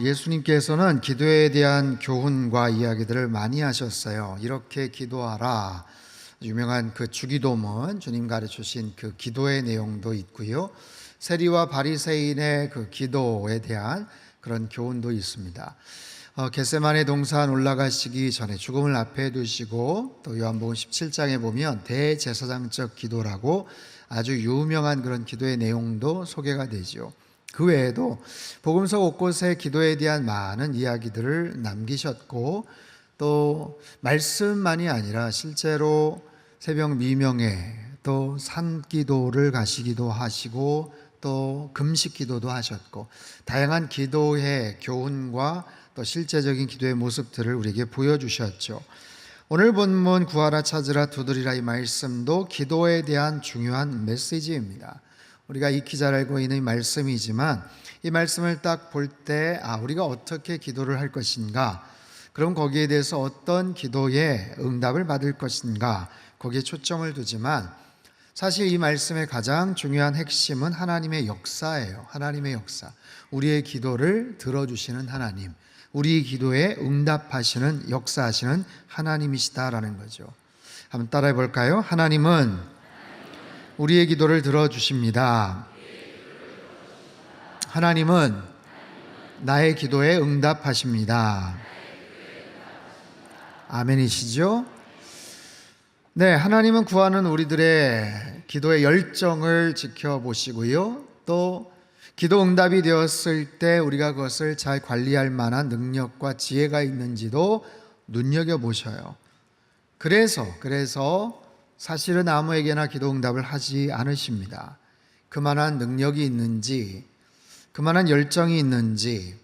예수님께서는 기도에 대한 교훈과 이야기들을 많이 하셨어요. 이렇게 기도하라. 유명한 그 주기도문, 주님 가르치신 그 기도의 내용도 있고요. 세리와 바리새인의 그 기도에 대한 그런 교훈도 있습니다. 겟세마네 동산 올라가시기 전에 죽음을 앞에 두시고 또 요한복음 17장에 보면 대제사장적 기도라고 아주 유명한 그런 기도의 내용도 소개가 되죠. 그 외에도 복음서 곳곳에 기도에 대한 많은 이야기들을 남기셨고 또 말씀만이 아니라 실제로 새벽 미명에 또 산기도를 가시기도 하시고 또 금식 기도도 하셨고 다양한 기도의 교훈과 또 실제적인 기도의 모습들을 우리에게 보여주셨죠. 오늘 본문 구하라 찾으라 두드리라 이 말씀도 기도에 대한 중요한 메시지입니다. 우리가 익히 잘 알고 있는 말씀이지만 이 말씀을 딱 볼 때 우리가 어떻게 기도를 할 것인가, 그럼 거기에 대해서 어떤 기도의 응답을 받을 것인가, 거기에 초점을 두지만 사실 이 말씀의 가장 중요한 핵심은 하나님의 역사예요. 하나님의 역사, 우리의 기도를 들어주시는 하나님, 우리 기도에 응답하시는, 역사하시는 하나님이시다라는 거죠. 한번 따라해 볼까요? 하나님은 우리의 기도를 들어주십니다. 하나님은 나의 기도에 응답하십니다. 아멘이시죠? 네, 하나님은 구하는 우리들의 기도의 열정을 지켜보시고요. 또 기도 응답이 되었을 때 우리가 그것을 잘 관리할 만한 능력과 지혜가 있는지도 눈여겨보셔요. 그래서 사실은 아무에게나 기도 응답을 하지 않으십니다. 그만한 능력이 있는지, 그만한 열정이 있는지,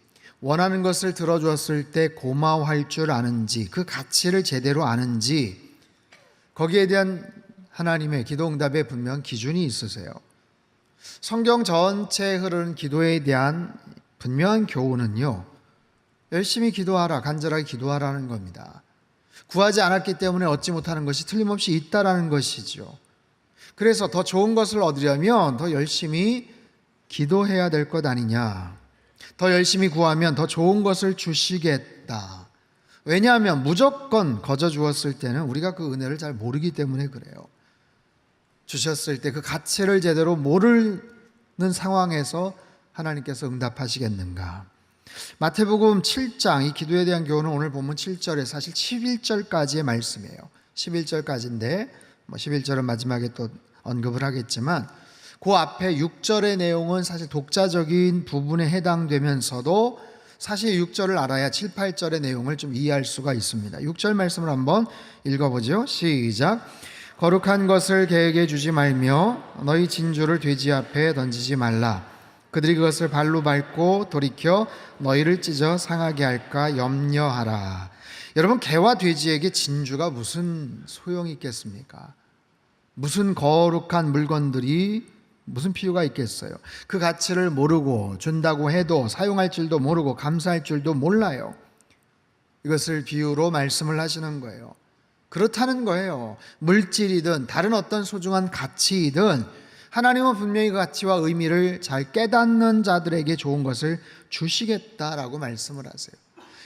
원하는 것을 들어주었을 때 고마워할 줄 아는지, 그 가치를 제대로 아는지, 거기에 대한 하나님의 기도 응답에 분명 기준이 있으세요. 성경 전체에 흐르는 기도에 대한 분명한 교훈은요, 열심히 기도하라, 간절하게 기도하라는 겁니다. 구하지 않았기 때문에 얻지 못하는 것이 틀림없이 있다라는 것이죠. 그래서 더 좋은 것을 얻으려면 더 열심히 기도해야 될 것 아니냐. 더 열심히 구하면 더 좋은 것을 주시겠다. 왜냐하면 무조건 거저 주었을 때는 우리가 그 은혜를 잘 모르기 때문에 그래요. 주셨을 때 그 가치를 제대로 모르는 상황에서 하나님께서 응답하시겠는가. 마태복음 7장, 이 기도에 대한 교훈은 오늘 본문 7절에 사실 11절까지의 말씀이에요. 11절까지인데 11절은 마지막에 또 언급을 하겠지만 그 앞에 6절의 내용은 사실 독자적인 부분에 해당되면서도 사실 6절을 알아야 7, 8절의 내용을 좀 이해할 수가 있습니다. 6절 말씀을 한번 읽어보죠. 시작. 거룩한 것을 계획해 주지 말며 너희 진주를 돼지 앞에 던지지 말라. 그들이 그것을 발로 밟고 돌이켜 너희를 찢어 상하게 할까 염려하라. 여러분, 개와 돼지에게 진주가 무슨 소용이 있겠습니까? 무슨 거룩한 물건들이 무슨 필요가 있겠어요? 그 가치를 모르고 준다고 해도 사용할 줄도 모르고 감사할 줄도 몰라요. 이것을 비유로 말씀을 하시는 거예요. 그렇다는 거예요. 물질이든 다른 어떤 소중한 가치이든 하나님은 분명히 그 가치와 의미를 잘 깨닫는 자들에게 좋은 것을 주시겠다라고 말씀을 하세요.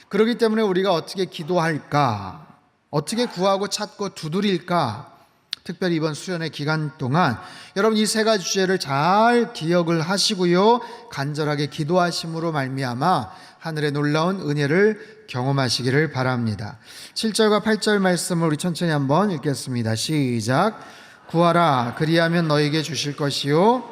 그렇기 때문에 우리가 어떻게 기도할까? 어떻게 구하고 찾고 두드릴까? 특별히 이번 수련의 기간 동안 여러분 이 세 가지 주제를 잘 기억을 하시고요, 간절하게 기도하심으로 말미암아 하늘의 놀라운 은혜를 경험하시기를 바랍니다. 7절과 8절 말씀을 우리 천천히 한번 읽겠습니다. 시작. 구하라, 그리하면 너에게 주실 것이요,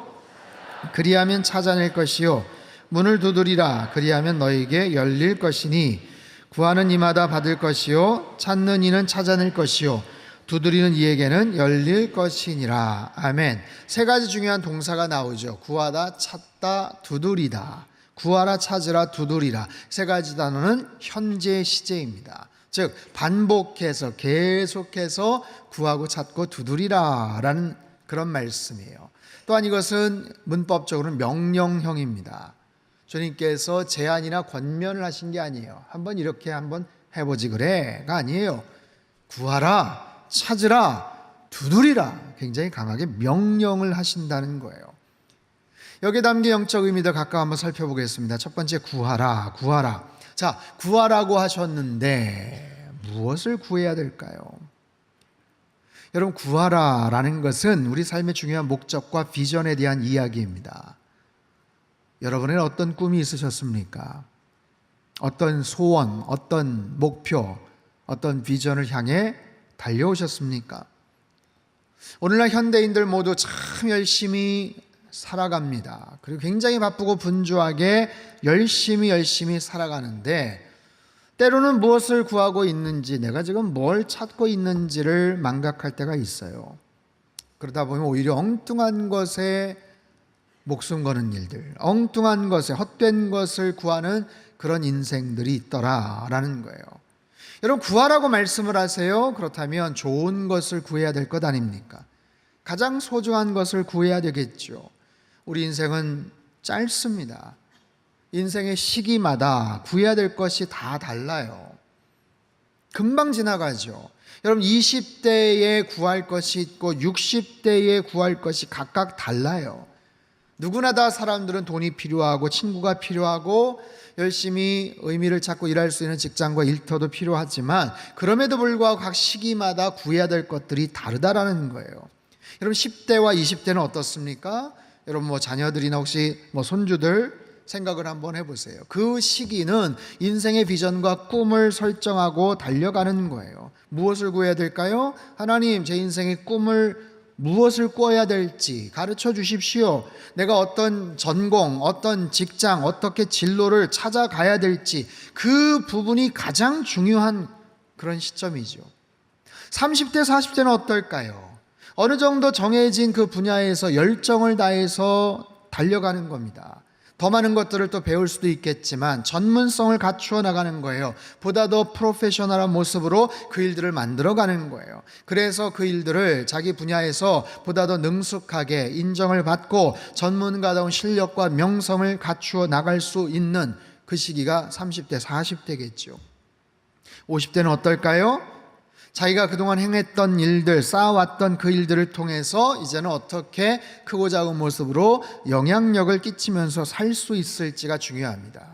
그리하면 찾아낼 것이요, 문을 두드리라, 그리하면 너에게 열릴 것이니 구하는 이마다 받을 것이요, 찾는 이는 찾아낼 것이요, 두드리는 이에게는 열릴 것이니라. 아멘. 세 가지 중요한 동사가 나오죠. 구하다, 찾다, 두드리다. 구하라, 찾으라, 두드리라. 세 가지 단어는 현재 시제입니다. 즉 반복해서 계속해서 구하고 찾고 두드리라 라는 그런 말씀이에요. 또한 이것은 문법적으로는 명령형입니다. 주님께서 제안이나 권면을 하신 게 아니에요. 한번 이렇게 한번 해보지 그래가 아니에요. 구하라, 찾으라, 두드리라. 굉장히 강하게 명령을 하신다는 거예요. 여기에 담긴 영적 의미들 각각 한번 살펴보겠습니다. 첫 번째, 구하라, 구하라. 자, 구하라고 하셨는데 무엇을 구해야 될까요? 여러분, 구하라라는 것은 우리 삶의 중요한 목적과 비전에 대한 이야기입니다. 여러분의 어떤 꿈이 있으셨습니까? 어떤 소원, 어떤 목표, 어떤 비전을 향해 달려오셨습니까? 오늘날 현대인들 모두 참 열심히 살아갑니다. 그리고 굉장히 바쁘고 분주하게 열심히 살아가는데 때로는 무엇을 구하고 있는지, 내가 지금 뭘 찾고 있는지를 망각할 때가 있어요. 그러다 보면 오히려 엉뚱한 것에 목숨 거는 일들, 엉뚱한 것에 헛된 것을 구하는 그런 인생들이 있더라라는 거예요. 여러분, 구하라고 말씀을 하세요. 그렇다면 좋은 것을 구해야 될 것 아닙니까? 가장 소중한 것을 구해야 되겠죠. 우리 인생은 짧습니다. 인생의 시기마다 구해야 될 것이 다 달라요. 금방 지나가죠. 여러분, 20대에 구할 것이 있고 60대에 구할 것이 각각 달라요. 누구나 다 사람들은 돈이 필요하고 친구가 필요하고 열심히 의미를 찾고 일할 수 있는 직장과 일터도 필요하지만 그럼에도 불구하고 각 시기마다 구해야 될 것들이 다르다라는 거예요. 여러분, 10대와 20대는 어떻습니까? 여러분, 자녀들이나 혹시 손주들 생각을 한번 해보세요. 그 시기는 인생의 비전과 꿈을 설정하고 달려가는 거예요. 무엇을 구해야 될까요? 하나님, 제 인생의 꿈을 무엇을 꿔야 될지 가르쳐 주십시오. 내가 어떤 전공, 어떤 직장, 어떻게 진로를 찾아가야 될지 그 부분이 가장 중요한 그런 시점이죠. 30대, 40대는 어떨까요? 어느 정도 정해진 그 분야에서 열정을 다해서 달려가는 겁니다. 더 많은 것들을 또 배울 수도 있겠지만 전문성을 갖추어 나가는 거예요. 보다 더 프로페셔널한 모습으로 그 일들을 만들어가는 거예요. 그래서 그 일들을 자기 분야에서 보다 더 능숙하게 인정을 받고 전문가다운 실력과 명성을 갖추어 나갈 수 있는 그 시기가 30대, 40대겠죠. 50대는 어떨까요? 자기가 그동안 행했던 일들, 쌓아왔던 그 일들을 통해서 이제는 어떻게 크고 작은 모습으로 영향력을 끼치면서 살 수 있을지가 중요합니다.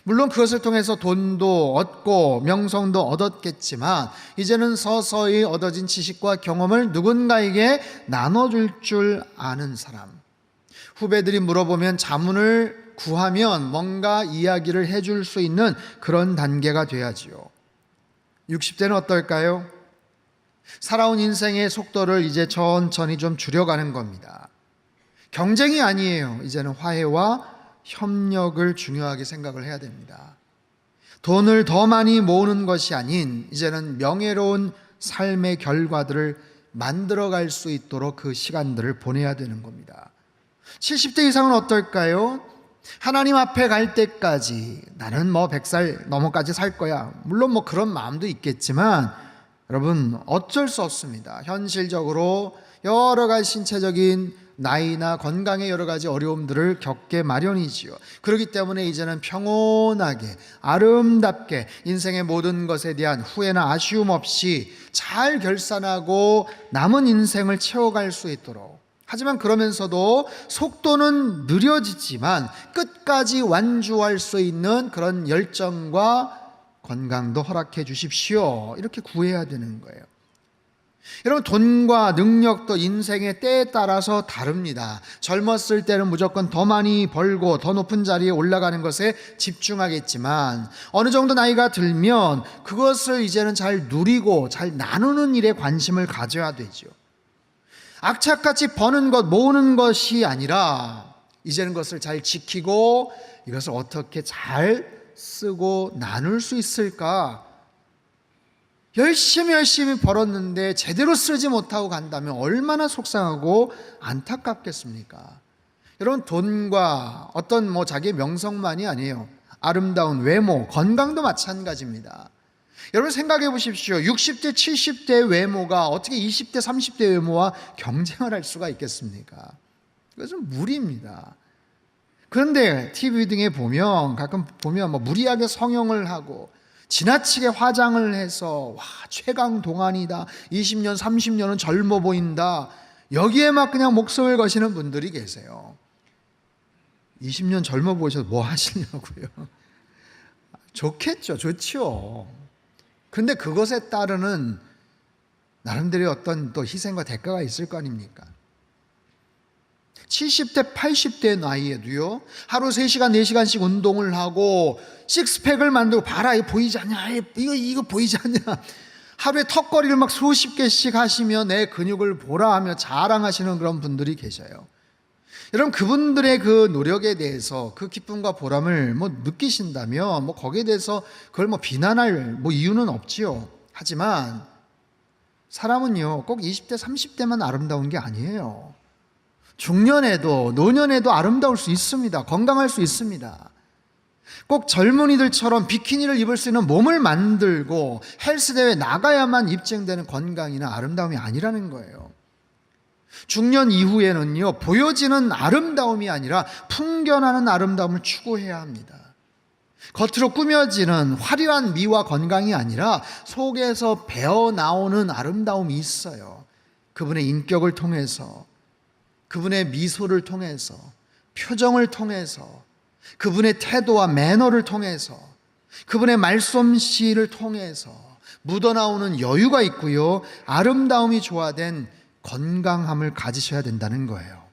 물론 그것을 통해서 돈도 얻고 명성도 얻었겠지만 이제는 서서히 얻어진 지식과 경험을 누군가에게 나눠줄 줄 아는 사람. 후배들이 물어보면 자문을 구하면 뭔가 이야기를 해줄 수 있는 그런 단계가 돼야지요. 60대는 어떨까요? 살아온 인생의 속도를 이제 천천히 좀 줄여가는 겁니다. 경쟁이 아니에요. 이제는 화해와 협력을 중요하게 생각을 해야 됩니다. 돈을 더 많이 모으는 것이 아닌 이제는 명예로운 삶의 결과들을 만들어갈 수 있도록 그 시간들을 보내야 되는 겁니다. 70대 이상은 어떨까요? 하나님 앞에 갈 때까지 나는 100살 넘어까지 살 거야. 물론 그런 마음도 있겠지만 여러분, 어쩔 수 없습니다. 현실적으로 여러 가지 신체적인 나이나 건강의 여러 가지 어려움들을 겪게 마련이지요. 그렇기 때문에 이제는 평온하게 아름답게 인생의 모든 것에 대한 후회나 아쉬움 없이 잘 결산하고 남은 인생을 채워갈 수 있도록, 하지만 그러면서도 속도는 느려지지만 끝까지 완주할 수 있는 그런 열정과 건강도 허락해 주십시오. 이렇게 구해야 되는 거예요. 여러분, 돈과 능력도 인생의 때에 따라서 다릅니다. 젊었을 때는 무조건 더 많이 벌고 더 높은 자리에 올라가는 것에 집중하겠지만 어느 정도 나이가 들면 그것을 이제는 잘 누리고 잘 나누는 일에 관심을 가져야 되죠. 악착같이 버는 것, 모으는 것이 아니라 이제는 그것을 잘 지키고 이것을 어떻게 잘 쓰고 나눌 수 있을까? 열심히 벌었는데 제대로 쓰지 못하고 간다면 얼마나 속상하고 안타깝겠습니까? 여러분, 돈과 어떤 자기의 명성만이 아니에요. 아름다운 외모, 건강도 마찬가지입니다. 여러분, 생각해 보십시오. 60대, 70대의 외모가 어떻게 20대, 30대 외모와 경쟁을 할 수가 있겠습니까? 그것은 무리입니다. 그런데 TV 등에 가끔 보면 무리하게 성형을 하고 지나치게 화장을 해서 최강 동안이다, 20년 30년은 젊어 보인다, 여기에 그냥 목숨을 거시는 분들이 계세요. 20년 젊어 보셔서 뭐 하시냐고요? 좋겠죠. 좋지요. 근데 그것에 따르는 나름대로의 어떤 또 희생과 대가가 있을 거 아닙니까? 70대, 80대 나이에도요, 하루 3시간, 4시간씩 운동을 하고, 식스팩을 만들고, 봐라, 이거 보이지 않냐? 이거 보이지 않냐? 하루에 턱걸이를 막 수십 개씩 하시며 내 근육을 보라 하며 자랑하시는 그런 분들이 계셔요. 여러분, 그분들의 그 노력에 대해서 그 기쁨과 보람을 느끼신다면, 거기에 대해서 그걸 비난할 이유는 없지요. 하지만, 사람은요, 꼭 20대, 30대만 아름다운 게 아니에요. 중년에도 노년에도 아름다울 수 있습니다. 건강할 수 있습니다. 꼭 젊은이들처럼 비키니를 입을 수 있는 몸을 만들고 헬스대회에 나가야만 입증되는 건강이나 아름다움이 아니라는 거예요. 중년 이후에는요, 보여지는 아름다움이 아니라 풍겨나는 아름다움을 추구해야 합니다. 겉으로 꾸며지는 화려한 미와 건강이 아니라 속에서 배어나오는 아름다움이 있어요. 그분의 인격을 통해서, 그분의 미소를 통해서, 표정을 통해서, 그분의 태도와 매너를 통해서, 그분의 말솜씨를 통해서 묻어나오는 여유가 있고요, 아름다움이 조화된 건강함을 가지셔야 된다는 거예요.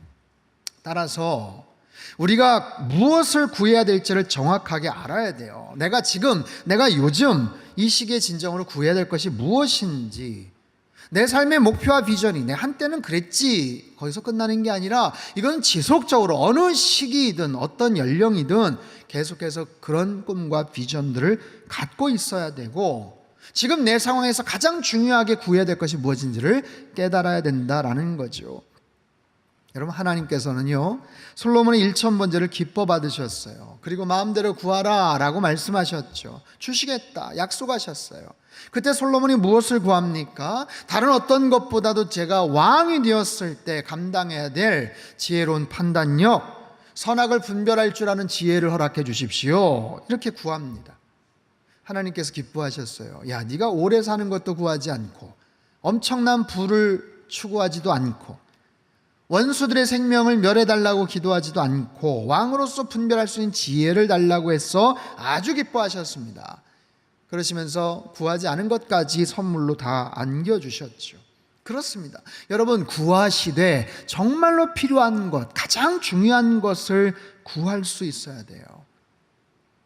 따라서 우리가 무엇을 구해야 될지를 정확하게 알아야 돼요. 내가 요즘 이 시기에 진정으로 구해야 될 것이 무엇인지, 내 삶의 목표와 비전이 내 한때는 그랬지 거기서 끝나는 게 아니라 이건 지속적으로 어느 시기이든 어떤 연령이든 계속해서 그런 꿈과 비전들을 갖고 있어야 되고, 지금 내 상황에서 가장 중요하게 구해야 될 것이 무엇인지를 깨달아야 된다라는 거죠. 여러분, 하나님께서는요, 솔로몬의 1000번제를 기뻐 받으셨어요. 그리고 마음대로 구하라 라고 말씀하셨죠. 주시겠다 약속하셨어요. 그때 솔로몬이 무엇을 구합니까? 다른 어떤 것보다도 제가 왕이 되었을 때 감당해야 될 지혜로운 판단력, 선악을 분별할 줄 아는 지혜를 허락해 주십시오. 이렇게 구합니다. 하나님께서 기뻐하셨어요. 야, 네가 오래 사는 것도 구하지 않고 엄청난 부를 추구하지도 않고 원수들의 생명을 멸해달라고 기도하지도 않고 왕으로서 분별할 수 있는 지혜를 달라고 해서 아주 기뻐하셨습니다. 그러시면서 구하지 않은 것까지 선물로 다 안겨주셨죠. 그렇습니다. 여러분, 구하시되 정말로 필요한 것, 가장 중요한 것을 구할 수 있어야 돼요.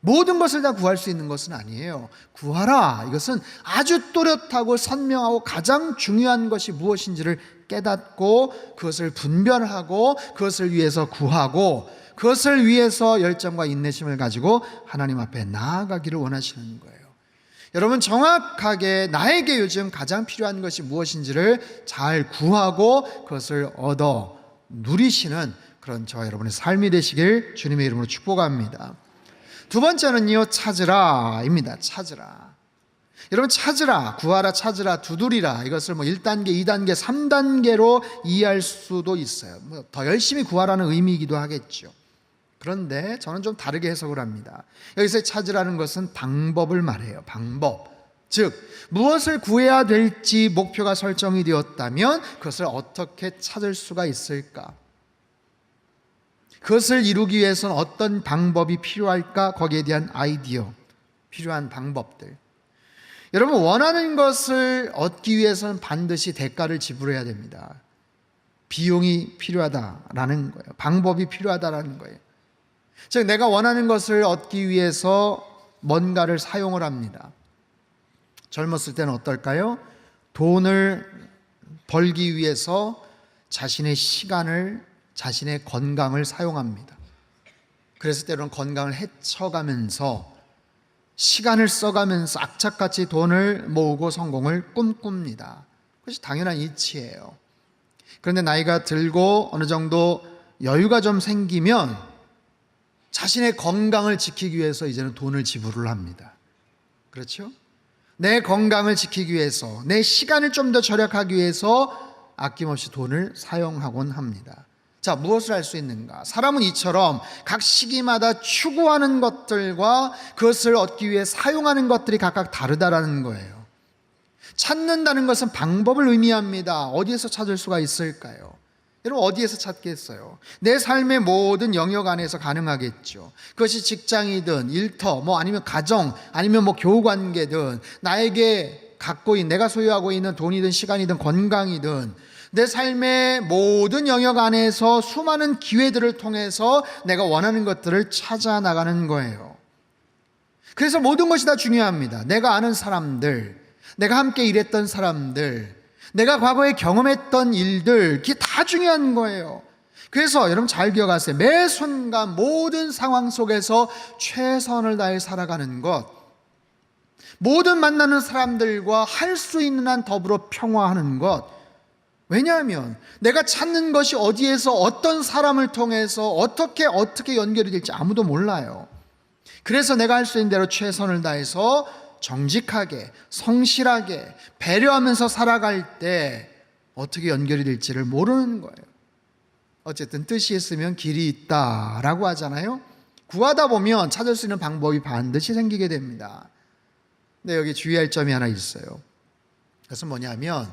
모든 것을 다 구할 수 있는 것은 아니에요. 구하라, 이것은 아주 또렷하고 선명하고 가장 중요한 것이 무엇인지를 깨닫고 그것을 분별하고 그것을 위해서 구하고 그것을 위해서 열정과 인내심을 가지고 하나님 앞에 나아가기를 원하시는 거예요. 여러분, 정확하게 나에게 요즘 가장 필요한 것이 무엇인지를 잘 구하고 그것을 얻어 누리시는 그런 저와 여러분의 삶이 되시길 주님의 이름으로 축복합니다. 두 번째는요, 찾으라입니다. 찾으라. 여러분, 찾으라, 구하라, 찾으라, 두드리라, 이것을 1단계, 2단계, 3단계로 이해할 수도 있어요. 더 열심히 구하라는 의미이기도 하겠죠. 그런데 저는 좀 다르게 해석을 합니다. 여기서 찾으라는 것은 방법을 말해요. 방법. 즉, 무엇을 구해야 될지 목표가 설정이 되었다면 그것을 어떻게 찾을 수가 있을까? 그것을 이루기 위해서는 어떤 방법이 필요할까? 거기에 대한 아이디어, 필요한 방법들. 여러분, 원하는 것을 얻기 위해서는 반드시 대가를 지불해야 됩니다. 비용이 필요하다라는 거예요. 방법이 필요하다라는 거예요. 즉, 내가 원하는 것을 얻기 위해서 뭔가를 사용을 합니다. 젊었을 때는 어떨까요? 돈을 벌기 위해서 자신의 시간을, 자신의 건강을 사용합니다. 그래서 때로는 건강을 해쳐가면서 시간을 써가면서 악착같이 돈을 모으고 성공을 꿈꿉니다. 그것이 당연한 이치예요. 그런데 나이가 들고 어느 정도 여유가 좀 생기면 자신의 건강을 지키기 위해서 이제는 돈을 지불을 합니다. 그렇죠? 내 건강을 지키기 위해서, 내 시간을 좀 더 절약하기 위해서 아낌없이 돈을 사용하곤 합니다. 자, 무엇을 할 수 있는가? 사람은 이처럼 각 시기마다 추구하는 것들과 그것을 얻기 위해 사용하는 것들이 각각 다르다라는 거예요. 찾는다는 것은 방법을 의미합니다. 어디에서 찾을 수가 있을까요? 여러분 어디에서 찾겠어요? 내 삶의 모든 영역 안에서 가능하겠죠. 그것이 직장이든 일터, 아니면 가정, 아니면 교우관계든, 나에게 갖고 있는, 내가 소유하고 있는 돈이든 시간이든 건강이든, 내 삶의 모든 영역 안에서 수많은 기회들을 통해서 내가 원하는 것들을 찾아 나가는 거예요. 그래서 모든 것이 다 중요합니다. 내가 아는 사람들, 내가 함께 일했던 사람들, 내가 과거에 경험했던 일들, 그게 다 중요한 거예요. 그래서 여러분 잘 기억하세요. 매 순간 모든 상황 속에서 최선을 다해 살아가는 것, 모든 만나는 사람들과 할 수 있는 한 더불어 평화하는 것. 왜냐하면 내가 찾는 것이 어디에서 어떤 사람을 통해서 어떻게 연결이 될지 아무도 몰라요. 그래서 내가 할 수 있는 대로 최선을 다해서 정직하게, 성실하게, 배려하면서 살아갈 때 어떻게 연결이 될지를 모르는 거예요. 어쨌든 뜻이 있으면 길이 있다라고 하잖아요. 구하다 보면 찾을 수 있는 방법이 반드시 생기게 됩니다. 근데 여기 주의할 점이 하나 있어요. 그것은 뭐냐면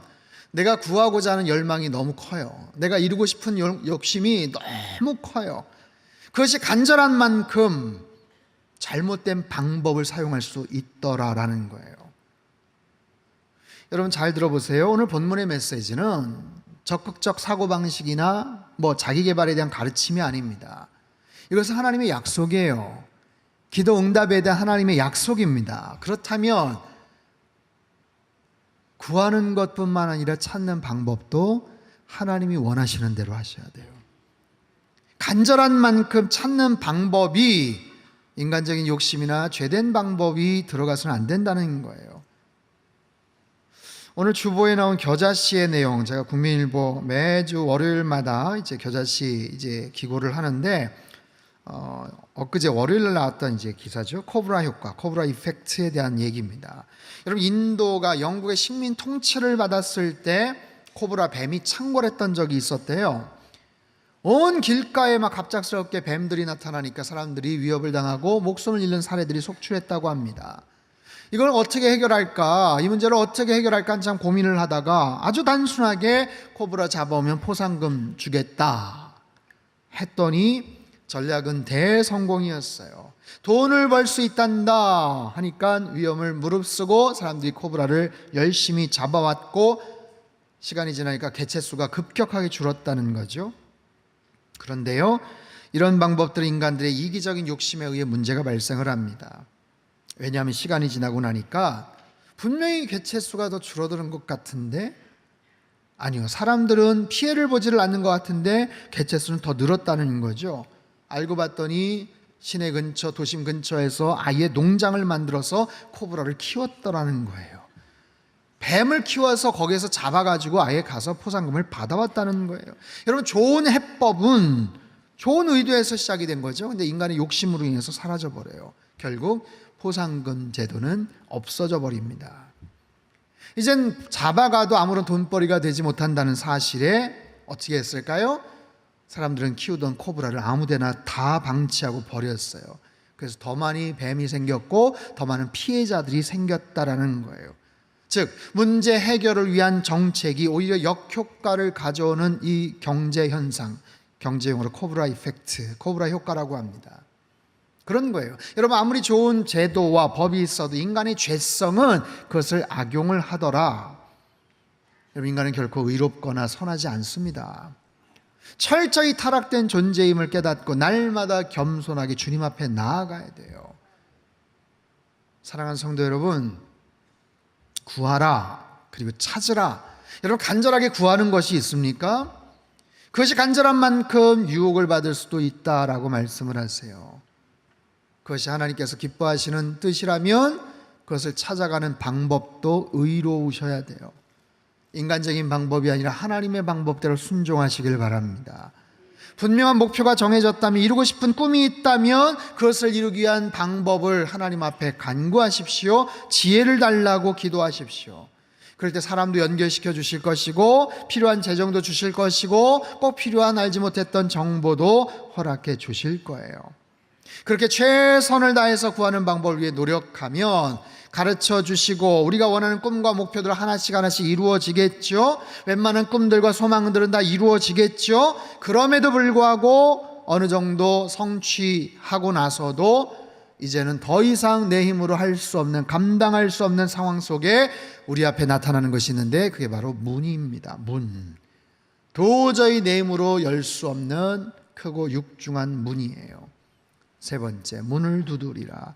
내가 구하고자 하는 열망이 너무 커요. 내가 이루고 싶은 욕심이 너무 커요. 그것이 간절한 만큼 잘못된 방법을 사용할 수 있더라라는 거예요. 여러분 잘 들어보세요. 오늘 본문의 메시지는 적극적 사고방식이나 자기개발에 대한 가르침이 아닙니다. 이것은 하나님의 약속이에요. 기도 응답에 대한 하나님의 약속입니다. 그렇다면 구하는 것뿐만 아니라 찾는 방법도 하나님이 원하시는 대로 하셔야 돼요. 간절한 만큼 찾는 방법이 인간적인 욕심이나 죄된 방법이 들어가서는 안 된다는 거예요. 오늘 주보에 나온 겨자씨의 내용, 제가 국민일보 매주 월요일마다 겨자씨 기고를 하는데 엊그제 월요일날 나왔던 기사죠. 코브라 효과, 코브라 이펙트에 대한 얘기입니다. 여러분 인도가 영국의 식민 통치를 받았을 때 코브라 뱀이 창궐했던 적이 있었대요. 온 길가에 갑작스럽게 뱀들이 나타나니까 사람들이 위협을 당하고 목숨을 잃는 사례들이 속출했다고 합니다. 이걸 어떻게 해결할까, 이 문제를 어떻게 해결할까 참 고민을 하다가 아주 단순하게 코브라 잡아오면 포상금 주겠다 했더니 전략은 대성공이었어요. 돈을 벌 수 있단다 하니까 위험을 무릅쓰고 사람들이 코브라를 열심히 잡아왔고 시간이 지나니까 개체수가 급격하게 줄었다는 거죠. 그런데요, 이런 방법들은 인간들의 이기적인 욕심에 의해 문제가 발생을 합니다. 왜냐하면 시간이 지나고 나니까 분명히 개체수가 더 줄어드는 것 같은데, 아니요, 사람들은 피해를 보지를 않는 것 같은데 개체수는 더 늘었다는 거죠. 알고 봤더니 시내 근처, 도심 근처에서 아예 농장을 만들어서 코브라를 키웠더라는 거예요. 뱀을 키워서 거기에서 잡아가지고 아예 가서 포상금을 받아왔다는 거예요. 여러분, 좋은 해법은 좋은 의도에서 시작이 된 거죠. 근데 인간의 욕심으로 인해서 사라져버려요. 결국 포상금 제도는 없어져 버립니다. 이젠 잡아가도 아무런 돈벌이가 되지 못한다는 사실에 어떻게 했을까요? 사람들은 키우던 코브라를 아무데나 다 방치하고 버렸어요. 그래서 더 많이 뱀이 생겼고 더 많은 피해자들이 생겼다라는 거예요. 즉 문제 해결을 위한 정책이 오히려 역효과를 가져오는 이 경제 현상, 경제용어로 코브라 이펙트, 코브라 효과라고 합니다. 그런 거예요. 여러분, 아무리 좋은 제도와 법이 있어도 인간의 죄성은 그것을 악용을 하더라. 여러분, 인간은 결코 의롭거나 선하지 않습니다. 철저히 타락된 존재임을 깨닫고 날마다 겸손하게 주님 앞에 나아가야 돼요. 사랑하는 성도 여러분, 구하라, 그리고 찾으라. 여러분, 간절하게 구하는 것이 있습니까? 그것이 간절한 만큼 유혹을 받을 수도 있다라고 말씀을 하세요. 그것이 하나님께서 기뻐하시는 뜻이라면 그것을 찾아가는 방법도 의로우셔야 돼요. 인간적인 방법이 아니라 하나님의 방법대로 순종하시길 바랍니다. 분명한 목표가 정해졌다면, 이루고 싶은 꿈이 있다면 그것을 이루기 위한 방법을 하나님 앞에 간구하십시오. 지혜를 달라고 기도하십시오. 그럴 때 사람도 연결시켜 주실 것이고 필요한 재정도 주실 것이고 꼭 필요한 알지 못했던 정보도 허락해 주실 거예요. 그렇게 최선을 다해서 구하는 방법을 위해 노력하면 가르쳐 주시고 우리가 원하는 꿈과 목표들 하나씩 하나씩 이루어지겠죠. 웬만한 꿈들과 소망들은 다 이루어지겠죠. 그럼에도 불구하고 어느 정도 성취하고 나서도 이제는 더 이상 내 힘으로 할 수 없는, 감당할 수 없는 상황 속에 우리 앞에 나타나는 것이 있는데 그게 바로 문입니다. 문. 도저히 내 힘으로 열 수 없는 크고 육중한 문이에요. 세 번째, 문을 두드리라.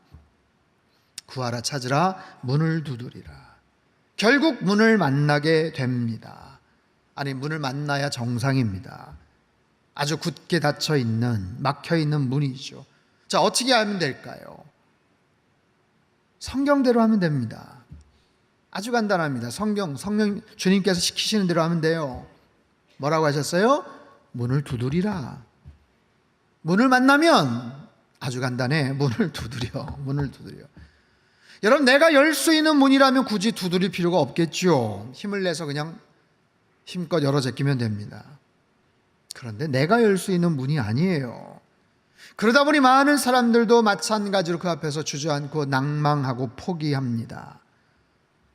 구하라, 찾으라, 문을 두드리라. 결국 문을 만나게 됩니다. 아니, 문을 만나야 정상입니다. 아주 굳게 닫혀 있는, 막혀 있는 문이죠. 자, 어떻게 하면 될까요? 성경대로 하면 됩니다. 아주 간단합니다. 성령 주님께서 시키시는 대로 하면 돼요. 뭐라고 하셨어요? 문을 두드리라. 문을 만나면 아주 간단해. 문을 두드려. 여러분, 내가 열 수 있는 문이라면 굳이 두드릴 필요가 없겠죠. 힘을 내서 그냥 힘껏 열어 제끼면 됩니다. 그런데 내가 열 수 있는 문이 아니에요. 그러다 보니 많은 사람들도 마찬가지로 그 앞에서 주저앉고 낭망하고 포기합니다.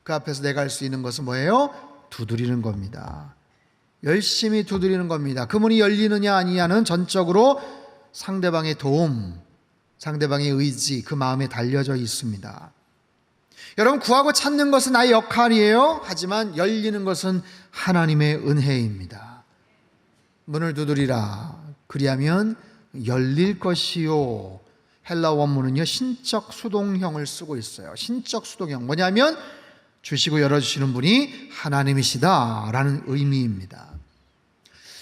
그 앞에서 내가 할 수 있는 것은 뭐예요? 두드리는 겁니다. 열심히 두드리는 겁니다. 그 문이 열리느냐 아니냐는 전적으로 상대방의 도움, 상대방의 의지, 그 마음에 달려져 있습니다. 여러분, 구하고 찾는 것은 나의 역할이에요. 하지만 열리는 것은 하나님의 은혜입니다. 문을 두드리라. 그리하면 열릴 것이요. 헬라 원문은요, 신적 수동형을 쓰고 있어요. 신적 수동형. 뭐냐면 주시고 열어주시는 분이 하나님이시다라는 의미입니다.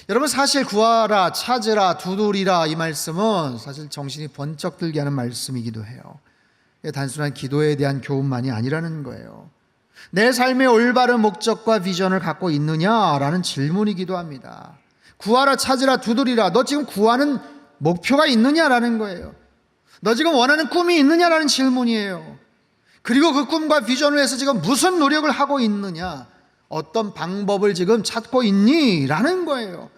여러분, 사실 구하라, 찾으라, 두드리라 이 말씀은 사실 정신이 번쩍 들게 하는 말씀이기도 해요. 단순한 기도에 대한 교훈만이 아니라는 거예요. 내 삶의 올바른 목적과 비전을 갖고 있느냐라는 질문이기도 합니다. 구하라, 찾으라, 두드리라. 너 지금 구하는 목표가 있느냐라는 거예요. 너 지금 원하는 꿈이 있느냐라는 질문이에요. 그리고 그 꿈과 비전을 위해서 지금 무슨 노력을 하고 있느냐, 어떤 방법을 지금 찾고 있니? 라는 거예요.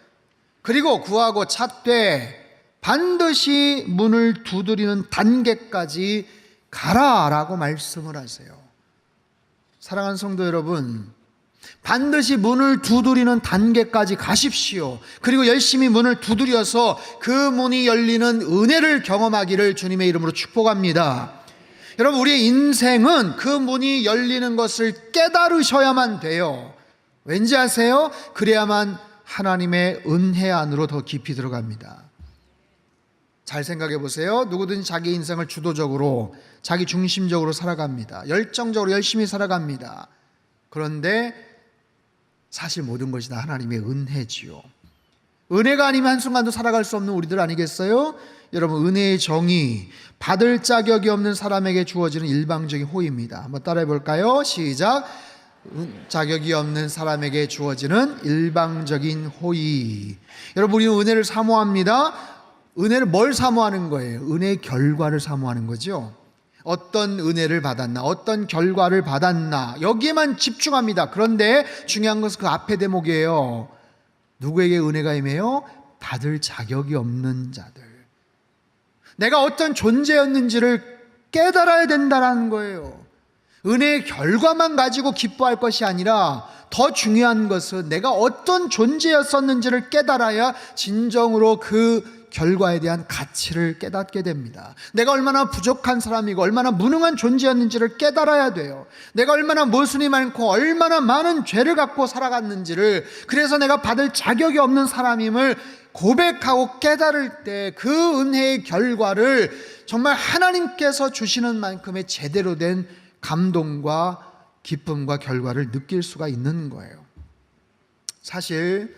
그리고 구하고 찾되 반드시 문을 두드리는 단계까지 가라라고 말씀을 하세요. 사랑하는 성도 여러분, 반드시 문을 두드리는 단계까지 가십시오. 그리고 열심히 문을 두드려서 그 문이 열리는 은혜를 경험하기를 주님의 이름으로 축복합니다. 여러분, 우리의 인생은 그 문이 열리는 것을 깨달으셔야만 돼요. 왠지 아세요? 그래야만 하나님의 은혜 안으로 더 깊이 들어갑니다. 잘 생각해 보세요. 누구든지 자기 인생을 주도적으로, 자기 중심적으로 살아갑니다. 열정적으로 열심히 살아갑니다. 그런데 사실 모든 것이 다 하나님의 은혜지요. 은혜가 아니면 한순간도 살아갈 수 없는 우리들 아니겠어요? 여러분, 은혜의 정의, 받을 자격이 없는 사람에게 주어지는 일방적인 호의입니다. 한번 따라해 볼까요? 시작. 자격이 없는 사람에게 주어지는 일방적인 호의. 여러분, 우리는 은혜를 사모합니다. 은혜를 뭘 사모하는 거예요? 은혜의 결과를 사모하는 거죠. 어떤 은혜를 받았나, 어떤 결과를 받았나, 여기에만 집중합니다. 그런데 중요한 것은 그 앞에 대목이에요. 누구에게 은혜가 임해요? 받을 자격이 없는 자들. 내가 어떤 존재였는지를 깨달아야 된다는 거예요. 은혜의 결과만 가지고 기뻐할 것이 아니라 더 중요한 것은 내가 어떤 존재였었는지를 깨달아야 진정으로 그 결과에 대한 가치를 깨닫게 됩니다. 내가 얼마나 부족한 사람이고 얼마나 무능한 존재였는지를 깨달아야 돼요. 내가 얼마나 모순이 많고 얼마나 많은 죄를 갖고 살아갔는지를, 그래서 내가 받을 자격이 없는 사람임을 고백하고 깨달을 때 그 은혜의 결과를 정말 하나님께서 주시는 만큼의 제대로 된 감동과 기쁨과 결과를 느낄 수가 있는 거예요. 사실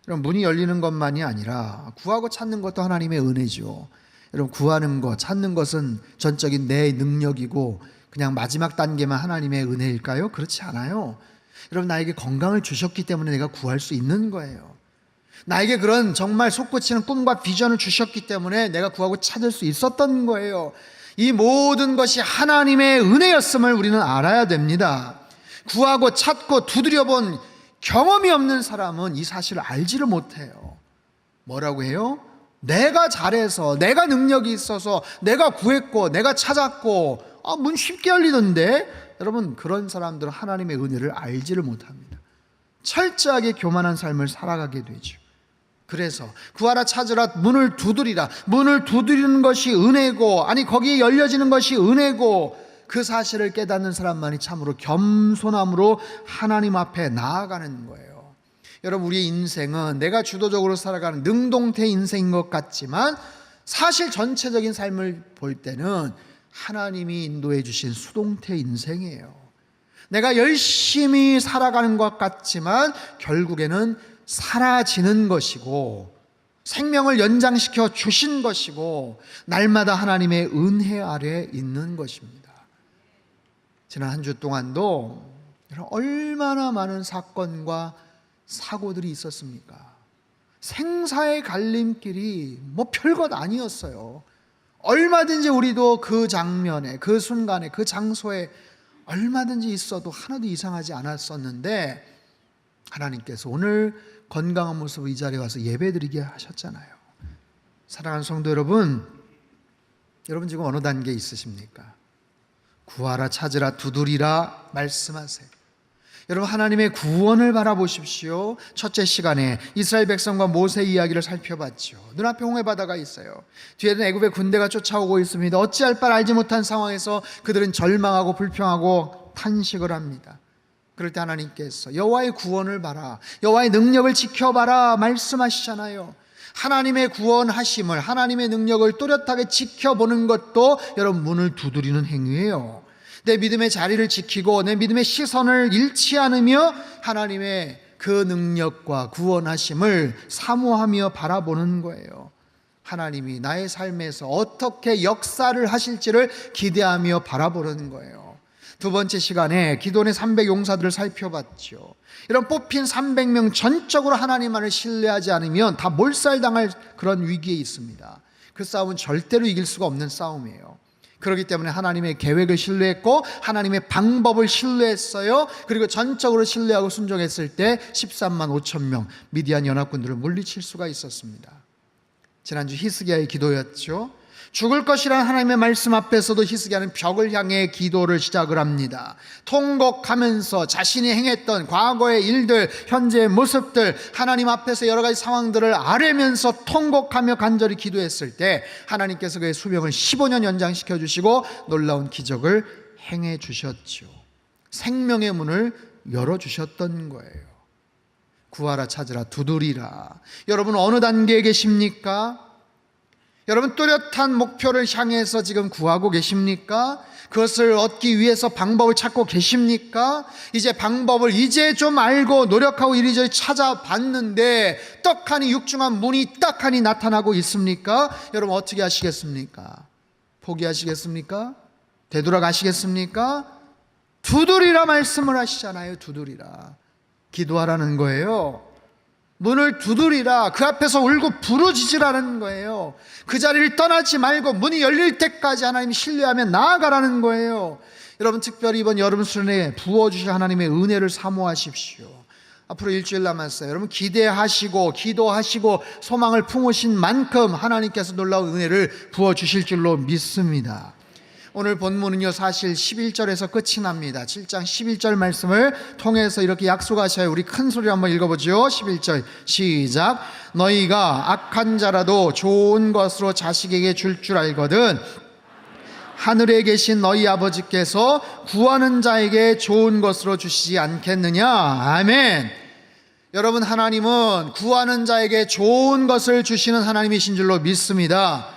여러분, 문이 열리는 것만이 아니라 구하고 찾는 것도 하나님의 은혜죠. 여러분, 구하는 것, 찾는 것은 전적인 내 능력이고 그냥 마지막 단계만 하나님의 은혜일까요? 그렇지 않아요. 여러분, 나에게 건강을 주셨기 때문에 내가 구할 수 있는 거예요. 나에게 그런 정말 솟구치는 꿈과 비전을 주셨기 때문에 내가 구하고 찾을 수 있었던 거예요. 이 모든 것이 하나님의 은혜였음을 우리는 알아야 됩니다. 구하고 찾고 두드려본 경험이 없는 사람은 이 사실을 알지를 못해요. 뭐라고 해요? 내가 잘해서, 내가 능력이 있어서, 내가 구했고, 내가 찾았고, 문 쉽게 열리던데. 여러분, 그런 사람들은 하나님의 은혜를 알지를 못합니다. 철저하게 교만한 삶을 살아가게 되죠. 그래서 구하라, 찾으라, 문을 두드리라. 문을 두드리는 것이 은혜고, 아니 거기에 열려지는 것이 은혜고, 그 사실을 깨닫는 사람만이 참으로 겸손함으로 하나님 앞에 나아가는 거예요. 여러분, 우리의 인생은 내가 주도적으로 살아가는 능동태 인생인 것 같지만 사실 전체적인 삶을 볼 때는 하나님이 인도해 주신 수동태 인생이에요. 내가 열심히 살아가는 것 같지만 결국에는 사라지는 것이고, 생명을 연장시켜 주신 것이고, 날마다 하나님의 은혜 아래 있는 것입니다. 지난 한 주 동안도 얼마나 많은 사건과 사고들이 있었습니까? 생사의 갈림길이 별것 아니었어요. 얼마든지 우리도 그 장면에, 그 순간에, 그 장소에 얼마든지 있어도 하나도 이상하지 않았었는데, 하나님께서 오늘 건강한 모습으로 이 자리에 와서 예배드리게 하셨잖아요. 사랑하는 성도 여러분, 여러분 지금 어느 단계에 있으십니까? 구하라, 찾으라, 두드리라 말씀하세요. 여러분, 하나님의 구원을 바라보십시오. 첫째 시간에 이스라엘 백성과 모세 이야기를 살펴봤죠. 눈앞에 홍해 바다가 있어요. 뒤에는 애굽의 군대가 쫓아오고 있습니다. 어찌할 바를 알지 못한 상황에서 그들은 절망하고 불평하고 탄식을 합니다. 그럴 때 하나님께서 여호와의 구원을 봐라, 여호와의 능력을 지켜봐라 말씀하시잖아요. 하나님의 구원하심을, 하나님의 능력을 또렷하게 지켜보는 것도 여러분 문을 두드리는 행위예요. 내 믿음의 자리를 지키고 내 믿음의 시선을 잃지 않으며 하나님의 그 능력과 구원하심을 사모하며 바라보는 거예요. 하나님이 나의 삶에서 어떻게 역사를 하실지를 기대하며 바라보는 거예요. 두 번째 시간에 기도원의 300 용사들을 살펴봤죠. 이런 뽑힌 300명 전적으로 하나님만을 신뢰하지 않으면 다 몰살당할 그런 위기에 있습니다. 그 싸움은 절대로 이길 수가 없는 싸움이에요. 그렇기 때문에 하나님의 계획을 신뢰했고 하나님의 방법을 신뢰했어요. 그리고 전적으로 신뢰하고 순종했을 때 13만 5천 명 미디안 연합군들을 물리칠 수가 있었습니다. 지난주 히스기야의 기도였죠. 죽을 것이라는 하나님의 말씀 앞에서도 히스기야는 벽을 향해 기도를 시작을 합니다. 통곡하면서 자신이 행했던 과거의 일들, 현재의 모습들, 하나님 앞에서 여러 가지 상황들을 아뢰면서 통곡하며 간절히 기도했을 때 하나님께서 그의 수명을 15년 연장시켜 주시고 놀라운 기적을 행해 주셨죠. 생명의 문을 열어주셨던 거예요. 구하라, 찾으라, 두드리라. 여러분 어느 단계에 계십니까? 여러분 뚜렷한 목표를 향해서 지금 구하고 계십니까? 그것을 얻기 위해서 방법을 찾고 계십니까? 이제 방법을 이제 좀 알고 노력하고 이리저리 찾아봤는데 떡하니 육중한 문이 딱하니 나타나고 있습니까? 여러분 어떻게 하시겠습니까? 포기하시겠습니까? 되돌아가시겠습니까? 두드리라 말씀을 하시잖아요. 두드리라. 기도하라는 거예요. 문을 두드리라. 그 앞에서 울고 부르짖으라는 거예요. 그 자리를 떠나지 말고 문이 열릴 때까지 하나님 신뢰하며 나아가라는 거예요. 여러분 특별히 이번 여름 수련회에 부어주실 하나님의 은혜를 사모하십시오. 앞으로 일주일 남았어요. 여러분 기대하시고 기도하시고 소망을 품으신 만큼 하나님께서 놀라운 은혜를 부어주실 줄로 믿습니다. 오늘 본문은요 사실 11절에서 끝이 납니다. 7장 11절 말씀을 통해서 이렇게 약속하셔요. 우리 큰 소리로 한번 읽어보죠. 11절 시작. 너희가 악한 자라도 좋은 것으로 자식에게 줄 알거든 하늘에 계신 너희 아버지께서 구하는 자에게 좋은 것으로 주시지 않겠느냐. 아멘. 여러분 하나님은 구하는 자에게 좋은 것을 주시는 하나님이신 줄로 믿습니다.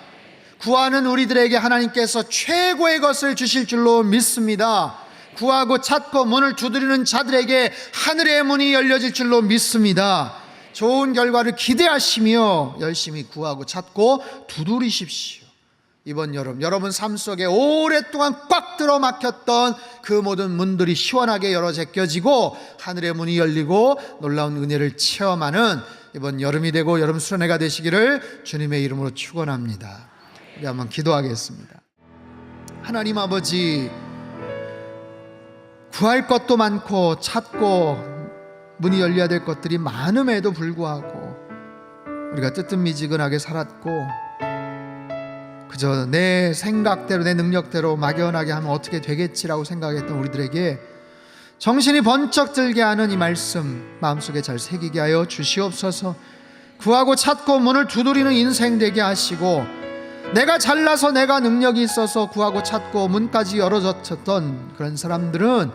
구하는 우리들에게 하나님께서 최고의 것을 주실 줄로 믿습니다. 구하고 찾고 문을 두드리는 자들에게 하늘의 문이 열려질 줄로 믿습니다. 좋은 결과를 기대하시며 열심히 구하고 찾고 두드리십시오. 이번 여러분 삶 속에 오랫동안 꽉 들어막혔던 그 모든 문들이 시원하게 열어 제껴지고 하늘의 문이 열리고 놀라운 은혜를 체험하는 이번 여름이 되고 여름 수련회가 되시기를 주님의 이름으로 축원합니다. 우리 한번 기도하겠습니다. 하나님 아버지, 구할 것도 많고 찾고 문이 열려야 될 것들이 많음에도 불구하고 우리가 뜨뜻미지근하게 살았고 그저 내 생각대로 내 능력대로 막연하게 하면 어떻게 되겠지라고 생각했던 우리들에게 정신이 번쩍 들게 하는 이 말씀 마음속에 잘 새기게 하여 주시옵소서. 구하고 찾고 문을 두드리는 인생 되게 하시고, 내가 잘나서 내가 능력이 있어서 구하고 찾고 문까지 열어젖혔던 그런 사람들은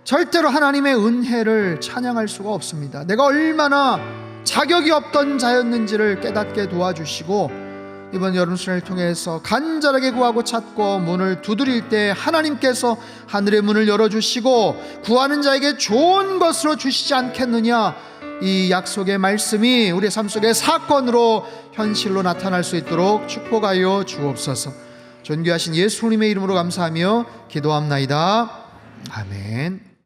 절대로 하나님의 은혜를 찬양할 수가 없습니다. 내가 얼마나 자격이 없던 자였는지를 깨닫게 도와주시고, 이번 여름수련을 통해서 간절하게 구하고 찾고 문을 두드릴 때 하나님께서 하늘의 문을 열어주시고 구하는 자에게 좋은 것으로 주시지 않겠느냐, 이 약속의 말씀이 우리의 삶 속에 사건으로 현실로 나타날 수 있도록 축복하여 주옵소서. 존귀하신 예수님의 이름으로 감사하며 기도합나이다. 아멘.